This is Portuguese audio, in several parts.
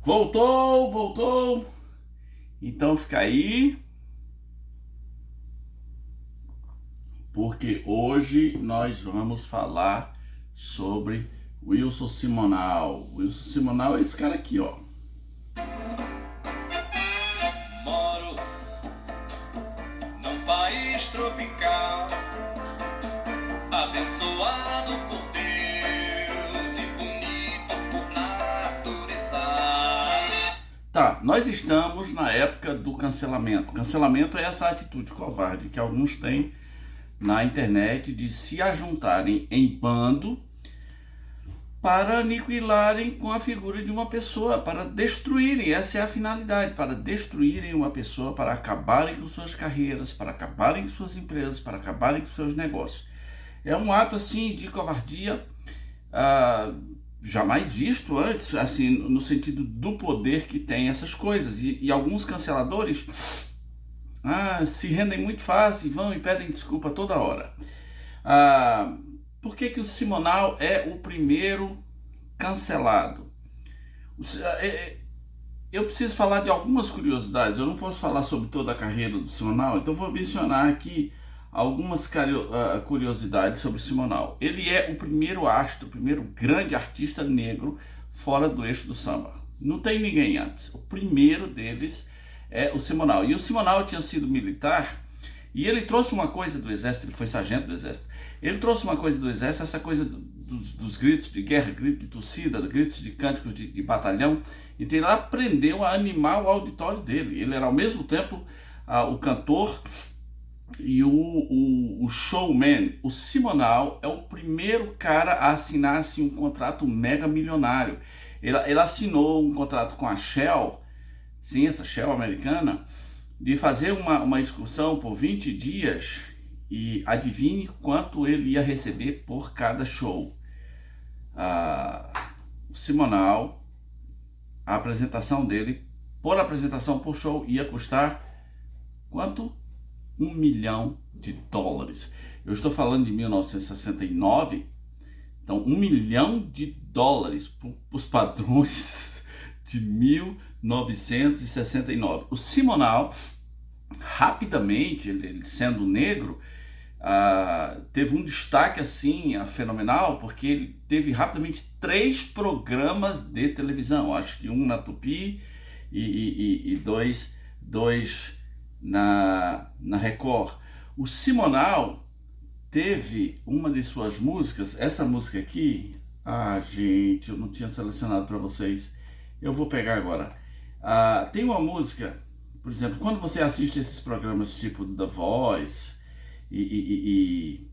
Voltou. Então fica aí, porque hoje nós vamos falar sobre Wilson Simonal. Wilson Simonal é esse cara aqui, ó. Moro num país tropical, abençoado por Deus e bonito por natureza. Tá, nós estamos na época do cancelamento. Cancelamento é essa atitude covarde que alguns têm na internet de se ajuntarem em bando para aniquilarem com a figura de uma pessoa, para destruírem, essa é a finalidade, para destruírem uma pessoa, para acabarem com suas carreiras, para acabarem com suas empresas, para acabarem com seus negócios. É um ato assim de covardia jamais visto antes, assim, no sentido do poder que tem essas coisas. E alguns canceladores se rendem muito fácil e vão e pedem desculpa toda hora. Por que o Simonal é o primeiro cancelado? Eu preciso falar de algumas curiosidades. Eu não posso falar sobre toda a carreira do Simonal, então vou mencionar aqui algumas curiosidades sobre o Simonal. Ele é o primeiro astro, o primeiro grande artista negro fora do eixo do samba. Não tem ninguém antes. O primeiro deles é o Simonal. E o Simonal tinha sido militar e ele trouxe uma coisa do exército, ele foi sargento do exército. Ele trouxe uma coisa do exército, essa coisa dos gritos de guerra, gritos de torcida, gritos de cânticos de batalhão. Então ele aprendeu a animar o auditório dele. Ele era ao mesmo tempo o cantor e o showman. O Simonal é o primeiro cara a assinar assim, um contrato mega milionário. Ele assinou um contrato com a Shell, sim, essa Shell americana, de fazer uma excursão por 20 dias e adivinhe quanto ele ia receber por cada show. O Simonal, a apresentação dele, por apresentação por show, ia custar quanto? $1 milhão. Eu estou falando de 1969, então $1 milhão para os padrões de 1969. O Simonal, rapidamente, ele sendo negro, teve um destaque assim fenomenal, porque ele teve rapidamente 3 programas de televisão, acho que um na Tupi e dois na Record. O Simonal teve uma de suas músicas, essa música aqui, gente, eu não tinha selecionado para vocês, eu vou pegar agora. Tem uma música, por exemplo, quando você assiste esses programas tipo The Voice e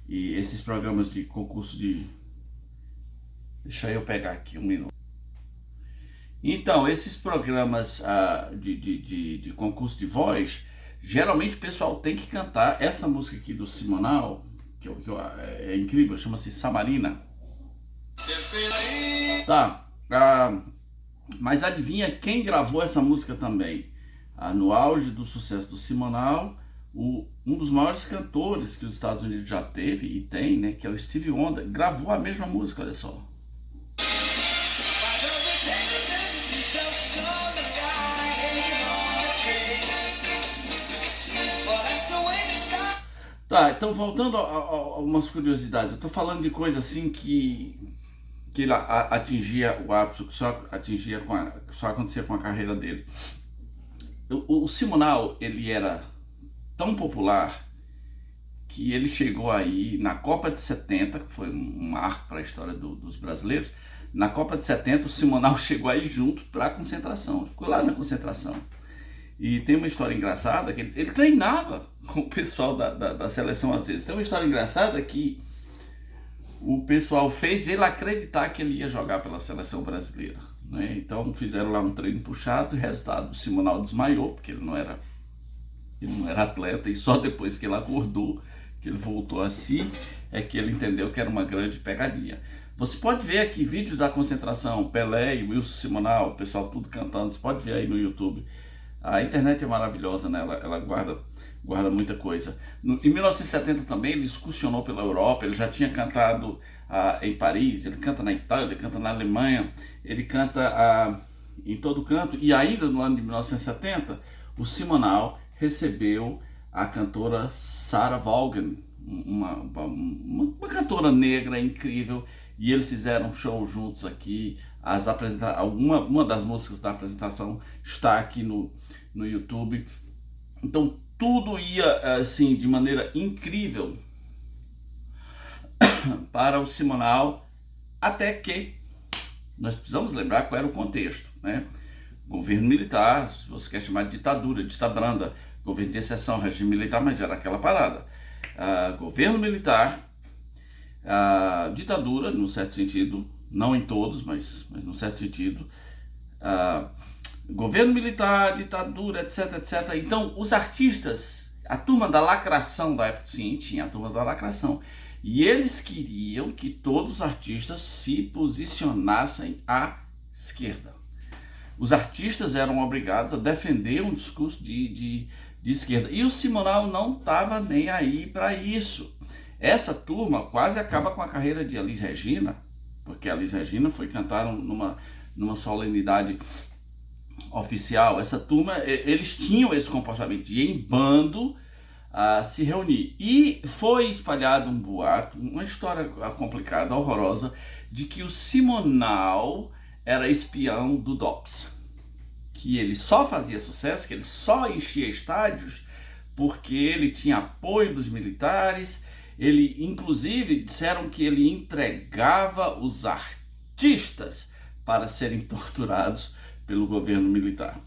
esses programas de concurso de... Deixa eu pegar aqui um minuto. Então, esses programas de concurso de voz, geralmente o pessoal tem que cantar essa música aqui do Simonal, que é incrível, chama-se Samarina. Tá, mas adivinha quem gravou essa música também? No auge do sucesso do Simonal, um dos maiores cantores que os Estados Unidos já teve e tem, né, que é o Stevie Wonder, gravou a mesma música, olha só. Tá, então voltando a umas curiosidades, eu tô falando de coisa assim que ele atingia o ápice, que só acontecia com a carreira dele. O Simonal, ele era tão popular que ele chegou aí na Copa de 70, que foi um marco para a história dos brasileiros. Na Copa de 70, o Simonal chegou aí junto para a concentração, ficou lá na concentração. E tem uma história engraçada, que ele treinava com o pessoal da seleção às vezes. Tem uma história engraçada que o pessoal fez ele acreditar que ele ia jogar pela seleção brasileira, né? Então fizeram lá um treino puxado e resultado, o Simonal desmaiou, porque ele não era atleta, e só depois que ele acordou, que ele voltou a si, é que ele entendeu que era uma grande pegadinha. Você pode ver aqui vídeos da concentração, Pelé e Wilson Simonal, o pessoal tudo cantando, você pode ver aí no YouTube. A internet é maravilhosa, né? Ela guarda muita coisa. Em 1970 também ele excursionou pela Europa, ele já tinha cantado em Paris, ele canta na Itália, ele canta na Alemanha, ele canta em todo canto, e ainda no ano de 1970, o Simonal recebeu a cantora Sarah Vaughan, uma cantora negra incrível, e eles fizeram um show juntos aqui. Uma das músicas da apresentação está aqui no YouTube. Então tudo ia assim de maneira incrível para o Simonal, até que nós precisamos lembrar qual era o contexto, né? Governo militar, se você quer chamar de ditadura, branda, governo de exceção, regime militar, mas era aquela parada. Governo militar, ditadura, num certo sentido, não em todos, mas num certo sentido. Governo militar, ditadura, etc, etc. Então, os artistas, a turma da lacração da época, sim, tinha a turma da lacração. E eles queriam que todos os artistas se posicionassem à esquerda. Os artistas eram obrigados a defender um discurso de esquerda. E o Simonal não estava nem aí para isso. Essa turma quase acaba com a carreira de Elis Regina, porque a Elis Regina foi cantar numa solenidade oficial. Essa turma, eles tinham esse comportamento de ir em bando a se reunir. E foi espalhado um boato, uma história complicada, horrorosa, de que o Simonal era espião do DOPS, que ele só fazia sucesso, que ele só enchia estádios porque ele tinha apoio dos militares. Ele, inclusive, disseram que ele entregava os artistas para serem torturados pelo governo militar.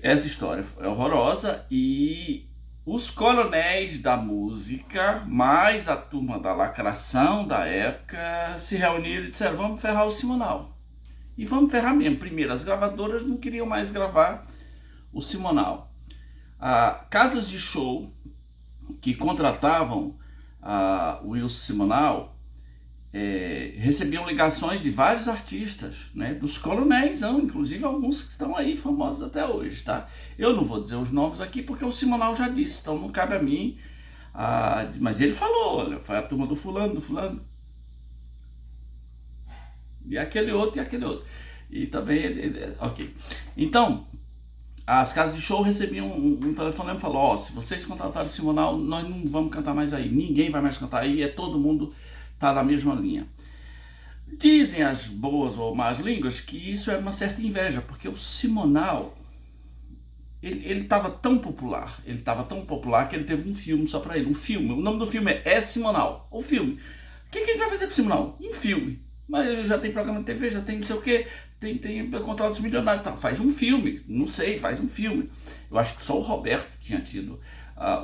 Essa história é horrorosa, e os coronéis da música, mais a turma da lacração da época, se reuniram e disseram: vamos ferrar o Simonal. E vamos ferrar mesmo. Primeiro, as gravadoras não queriam mais gravar o Simonal. Casas de show que contratavam o Wilson Simonal recebiam ligações de vários artistas, né, dos coronéis, inclusive alguns que estão aí famosos até hoje, tá? Eu não vou dizer os nomes aqui porque o Simonal já disse, então não cabe a mim. Mas ele falou: olha, foi a turma do fulano, e aquele outro, e também ok. Então, as casas de show recebiam um telefonema e falou: se vocês contrataram o Simonal, nós não vamos cantar mais aí, ninguém vai mais cantar aí, todo mundo tá na mesma linha. Dizem as boas ou más línguas que isso era uma certa inveja, porque o Simonal, ele estava tão popular, que ele teve um filme só para ele, o nome do filme é Simonal, o filme. O que a gente vai fazer pro Simonal? Um filme. Mas ele já tem programa de TV, já tem não sei o que, tem contratos milionários, tá? Faz um filme, não sei, faz um filme. Eu acho que só o Roberto tinha tido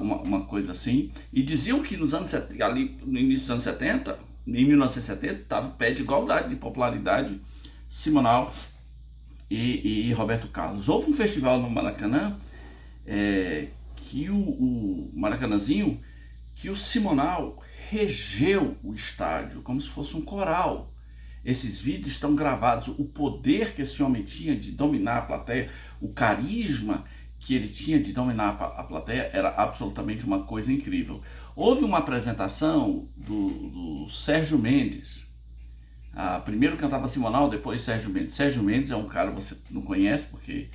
uma coisa assim, e diziam que nos anos 70, ali no início dos anos 70, em 1970, estava em pé de igualdade de popularidade Simonal e Roberto Carlos. Houve um festival no Maracanã, que o Maracanãzinho, que o Simonal regeu o estádio como se fosse um coral. Esses vídeos estão gravados. O poder que esse homem tinha de dominar a plateia, o carisma que ele tinha de dominar a plateia, era absolutamente uma coisa incrível. Houve uma apresentação do Sérgio Mendes. Primeiro cantava Simonal, depois Sérgio Mendes. Sérgio Mendes é um cara que você não conhece, porque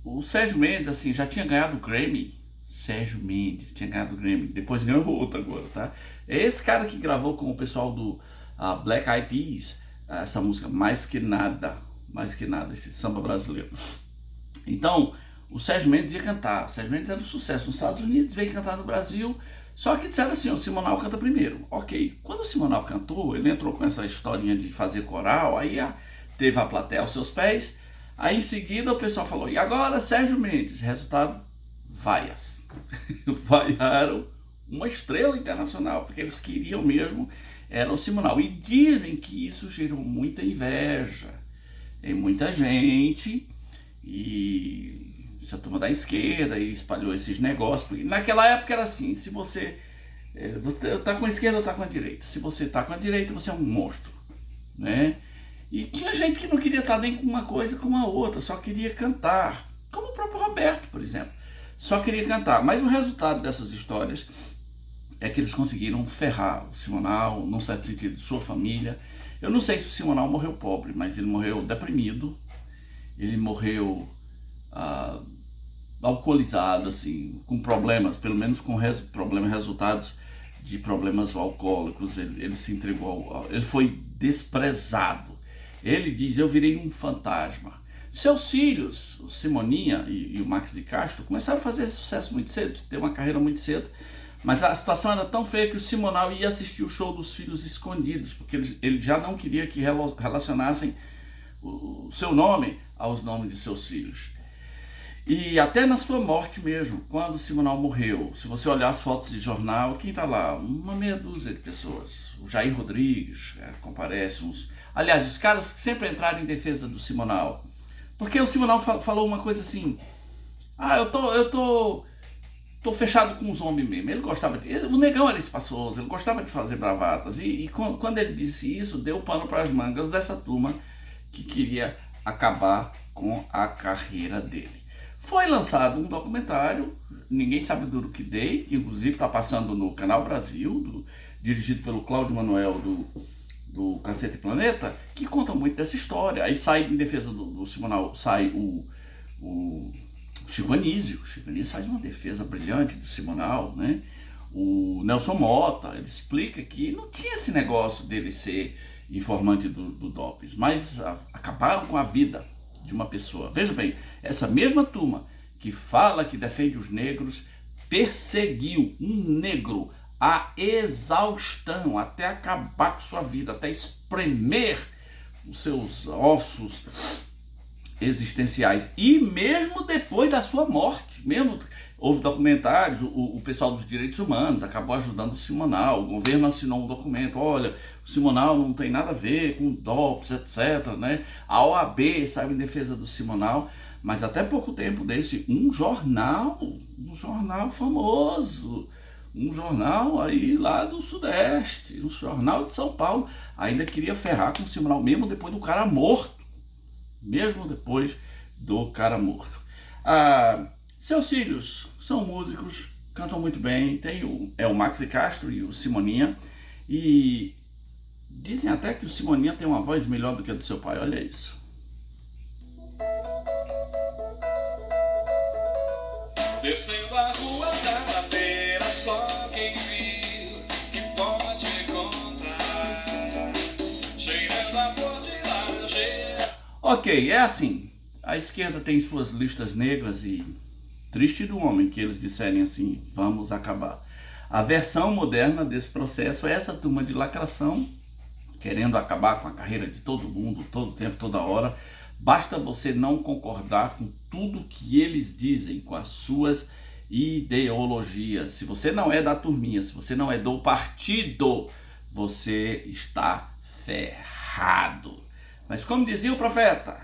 o Sérgio Mendes assim, já tinha ganhado o Grammy. Sérgio Mendes tinha ganhado o Grammy, depois ganhou outro agora, tá? É esse cara que gravou com o pessoal do Black Eyed Peas, essa música Mais Que Nada, esse samba brasileiro. Então, o Sérgio Mendes ia cantar. O Sérgio Mendes era um sucesso nos Estados Unidos, veio cantar no Brasil, só que disseram assim: o Simonal canta primeiro. Ok, quando o Simonal cantou, ele entrou com essa historinha de fazer coral, aí teve a plateia aos seus pés, aí em seguida o pessoal falou: e agora Sérgio Mendes? Resultado: vaias. Vaiaram uma estrela internacional, porque eles queriam mesmo era o Simonal. E dizem que isso gerou muita inveja em muita gente, e essa turma da esquerda e espalhou esses negócios, porque naquela época era assim: se você tá com a esquerda ou tá com a direita, se você tá com a direita, você é um monstro, né? E tinha gente que não queria estar nem com uma coisa com a outra, só queria cantar, como o próprio Roberto, por exemplo, só queria cantar. Mas o resultado dessas histórias é que eles conseguiram ferrar o Simonal, num certo sentido, de sua família. Eu não sei se o Simonal morreu pobre, mas ele morreu deprimido. ele morreu alcoolizado, assim, com problemas, pelo menos com problemas resultados de problemas alcoólicos. Ele se entregou, ele foi desprezado. Ele diz: eu virei um fantasma. Seus filhos, o Simoninha e o Max de Castro, começaram a fazer sucesso muito cedo, ter uma carreira muito cedo, mas a situação era tão feia que o Simonal ia assistir o show dos filhos escondidos, porque ele já não queria que relacionassem o seu nome aos nomes de seus filhos. E até na sua morte mesmo, quando o Simonal morreu, se você olhar as fotos de jornal, quem está lá? Uma meia dúzia de pessoas. O Jair Rodrigues comparece uns. Aliás, os caras que sempre entraram em defesa do Simonal. Porque o Simonal falou uma coisa assim: eu tô fechado com os homens mesmo. Ele gostava o Negão era espaçoso, ele gostava de fazer bravatas. E quando ele disse isso, deu pano para as mangas dessa turma que queria acabar com a carreira dele. Foi lançado um documentário, ninguém sabe do que dei, que inclusive está passando no Canal Brasil, dirigido pelo Cláudio Manuel do Cacete Planeta, que conta muito dessa história. Aí sai, em defesa do Simonal, sai o Chico Anísio. O Chico Anísio faz uma defesa brilhante do Simonal, né? O Nelson Mota, ele explica que não tinha esse negócio dele ser informante do Dopes, mas acabaram com a vida de uma pessoa. Veja bem, essa mesma turma que fala que defende os negros perseguiu um negro à exaustão, até acabar com sua vida, até espremer os seus ossos existenciais. E mesmo depois da sua morte, mesmo houve documentários, o pessoal dos direitos humanos acabou ajudando o Simonal, o governo assinou um documento: olha, o Simonal não tem nada a ver com DOPS, etc., né? A OAB saiu em defesa do Simonal, mas até pouco tempo desse, um jornal famoso, um jornal aí lá do Sudeste, um jornal de São Paulo, ainda queria ferrar com o Simonal, mesmo depois do cara morto. Seus filhos são músicos, cantam muito bem, tem o Max de Castro e o Simoninha, e dizem até que o Simoninha tem uma voz melhor do que a do seu pai, olha isso. Descendo a rua da feira, só quem viu que pode encontrar. Cheirando a flor de laranjeira. Ok, é assim. A esquerda tem suas listas negras e triste do homem que eles disserem assim: vamos acabar. A versão moderna desse processo é essa turma de lacração, querendo acabar com a carreira de todo mundo, todo tempo, toda hora. Basta você não concordar com tudo que eles dizem, com as suas ideologias. Se você não é da turminha, se você não é do partido, você está ferrado. Mas como dizia o profeta: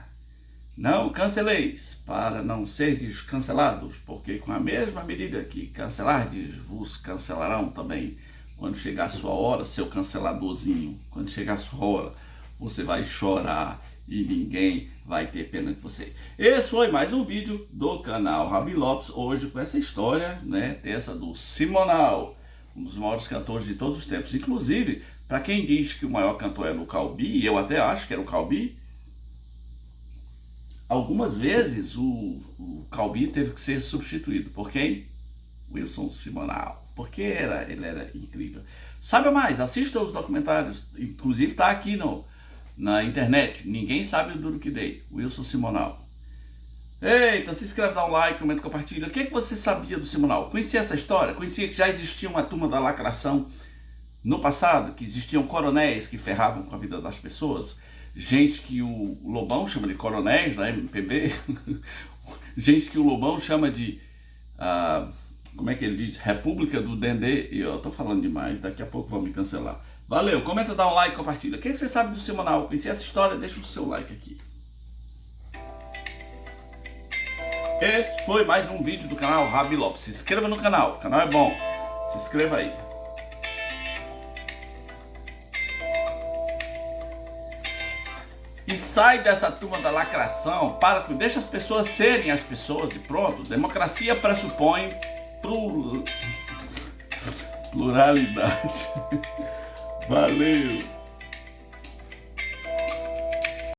não canceleis, para não serdes cancelados, porque com a mesma medida que cancelardes, vos cancelarão também. Quando chegar a sua hora, seu canceladorzinho, quando chegar a sua hora, você vai chorar e ninguém vai ter pena de você. Esse foi mais um vídeo do canal Rabi Lopes, hoje com essa história, né, dessa do Simonal, um dos maiores cantores de todos os tempos. Inclusive, para quem diz que o maior cantor era o Calbi, e eu até acho que era o Calbi, algumas vezes o Calbi teve que ser substituído. Por quem? Wilson Simonal. Porque ele era incrível. Saiba mais, assista os documentários, inclusive está aqui na internet. Ninguém sabe o duro que dei. Wilson Simonal. Eita, se inscreve, dá um like, comenta, compartilha. O que você sabia do Simonal? Conhecia essa história? Conhecia que já existia uma turma da lacração no passado? Que existiam coronéis que ferravam com a vida das pessoas? Gente que o Lobão chama de coronéis na MPB. Gente que o Lobão chama de... como é que ele diz? República do Dendê. E eu tô falando demais, daqui a pouco vão me cancelar. Valeu, comenta, dá um like, compartilha. O que você sabe do Simonal? Conhecia essa história? Deixa o seu like aqui. Esse foi mais um vídeo do canal Rabi Lopes. Se inscreva no canal, o canal é bom. Se inscreva aí. E sai dessa turma da lacração, deixa as pessoas serem as pessoas e pronto. Democracia pressupõe pluralidade. Valeu!